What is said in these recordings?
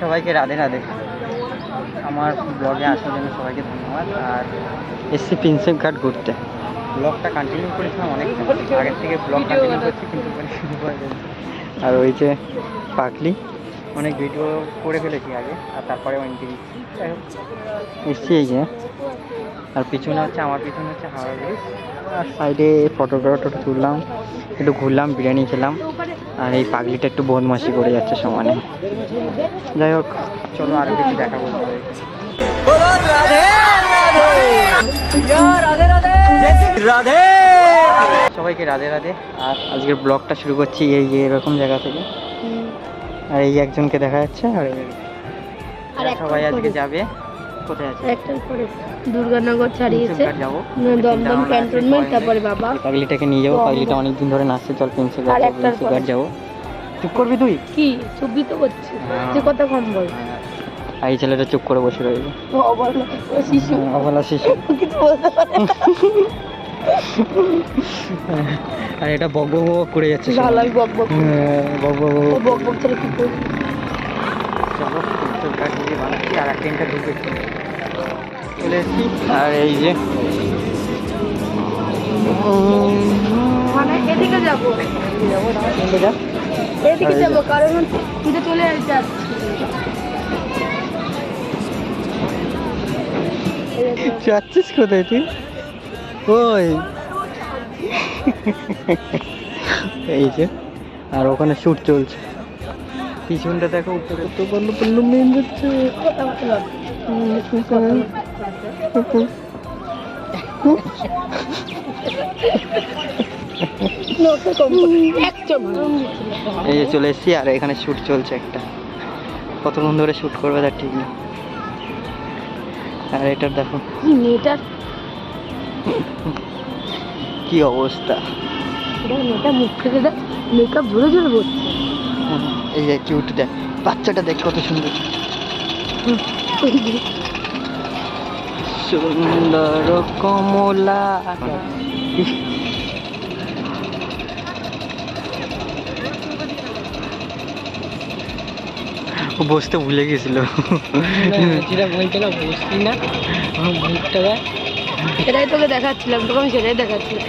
সবাইকে রাধে রাধে। আমার ব্লগে আসার জন্য সবাইকে ধন্যবাদ। আর এসছি প্রিন্সেপ ঘাট ঘুরতে। ব্লগটা কন্টিনিউ করেছিলাম অনেক আগের থেকে ব্লগ কন্টিনিউ করছি, কিন্তু আর ওই যে পাগলি অনেক ভিডিও করে ফেলেছি আগে, আর তারপরে এন্ট্রি দিচ্ছি। যাই হোক এসছি এই যে, আর পিছনে হচ্ছে আমার পিছনে হচ্ছে হাওড়া ব্রিজ, আর সাইডে ফটোগ্রাফ তুললাম, একটু ঘুরলাম, বিরিয়ানি খেলাম, আর এই পাগলিটা একটু বদমাশি করে যাচ্ছে সমানে। যাই হোক চলো আরো কিছু দেখা বলতে হবে। সবাইকে রাধে রাধে। আর আজকের ব্লগটা শুরু করছি এই যে এরকম জায়গা থেকে। আর এই একজনকে দেখা যাচ্ছে, আর সবাই আজকে যাবে কোথায় আছে, একটার পরে দুর্গানগর ছাড়িয়েছে, দমদম ক্যান্টনমেন্ট, তারপরে বাবা পাগলিটাকে নিয়ে যাবো। পাগলিটা অনেকদিন ধরে নাচছে, চল প্রিন্সেপ ঘাট যাবো। চুপ করবি তুই? কি চুপবি তো করছি, যে কথা কম বল। আর এই ছেলেটা চুপ করে বসে রয়েছে, অবলা শিশু। আর এটা বক বক করে যাচ্ছে, বক বক বক বক ছেলে কি করবি। চলো প্রিন্সেপ ঘাট দিয়ে বানাচ্ছি, আর ট্রেনটা ঢুকে চলে এসেছি। আর এই যে মানে এদিকে যাবো, এদিকে যাবো, কারণ তুই তো চলে যাচ্ছিস কোথায় তুই? ওই এই যে, আর ওখানে শুট চলছে, পিছনটা দেখো, উপরে তো বললো বললো মেন যাচ্ছে। এই যে চলে এসেছি, আর এখানে শুট চলছে একটা, কতক্ষণ ধরে শুট করবে তার ঠিক নেই। আর এটার দেখো মেয়েটার কি অবস্থা, মেয়েটা মুখ থেকে দেখ মেকআপ জোরে জোরে পড়ছে। এই যে কিউট দেখ, বাচ্চাটা দেখ কত সুন্দর, সুন্দর কমলা। ও বসতে ভুলে গেছিল, যেটা বলছে না বসবি না, সেটাই তোকে দেখাচ্ছিলাম, তখন সেটাই দেখাচ্ছিলাম।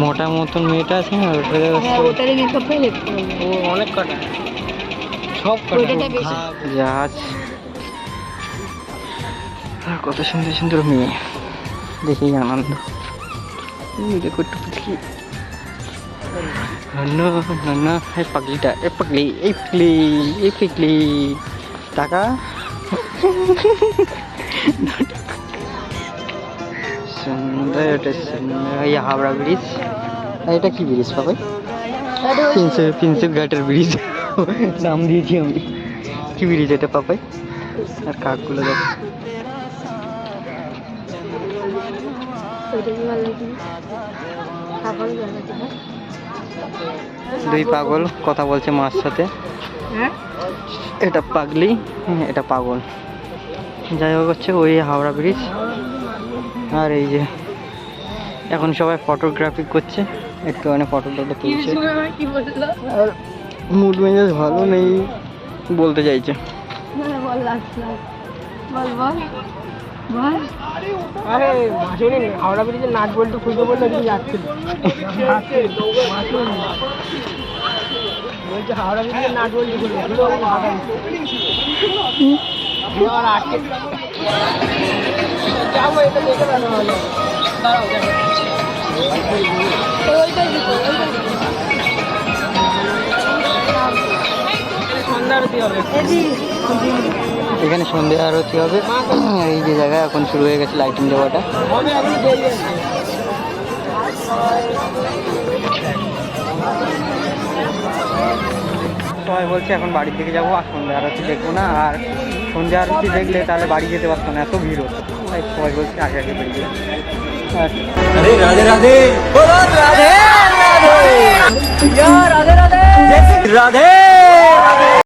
মোটা মতন মেয়েটা আছে না, ওটারই মেকআপটাই দেখতে হবে। ও অনেক কটা, সব জাহাজ। আর কত সুন্দর সুন্দর মেয়ে, দেখেই আনন্দ। দেখো একটু দেখি, না এই পাগলিটা, এই পাগলি, এই পাগলি, এই পাগলি টাকা। সুন্দর, এটা এই হাওড়া ব্রিজ। এটা কি ব্রিজ পাবে? প্রিন্সেপ ঘাটের ব্রিজ নাম দিয়েছি আমি। কি ব্রিজ এটা পাপাই? আর কাকগুলো দেখো, দুই পাগল কথা বলছে মার সাথে। এটা পাগলি, এটা পাগল। যাই হোক হচ্ছে ওই হাওড়া ব্রিজ। আর এই যে এখন সবাই ফটোগ্রাফি করছে, একটু মানে ফটো তুলছে। আর মুড মেজাজ ভালো নেই বলতে চাইছে। আরে হাওড়া ব্রিজের নাট বলতে খুঁজতে বলতে যাচ্ছিল, বলছে হাওড়া ব্রিজের নাট বলতে যাবো, এটা দেখে ভালো হলো। এখানে সন্ধ্যা আরতি হবে, এই যে জায়গায় এখন শুরু হয়ে গেছে লাইটিং দেওয়াটা। সবাই বলছে এখন বাড়ির দিকে যাবো, আর সন্ধ্যা আরতি দেখবো না, আর সন্ধ্যা আরতি দেখলে তাহলে বাড়ি যেতে পারতো না, এত ভিড় হতো। তাই সবাই বলছে আগে আগে বেরিয়ে। রাধে রাধে, রাধে রাধে, রাধে রাধে।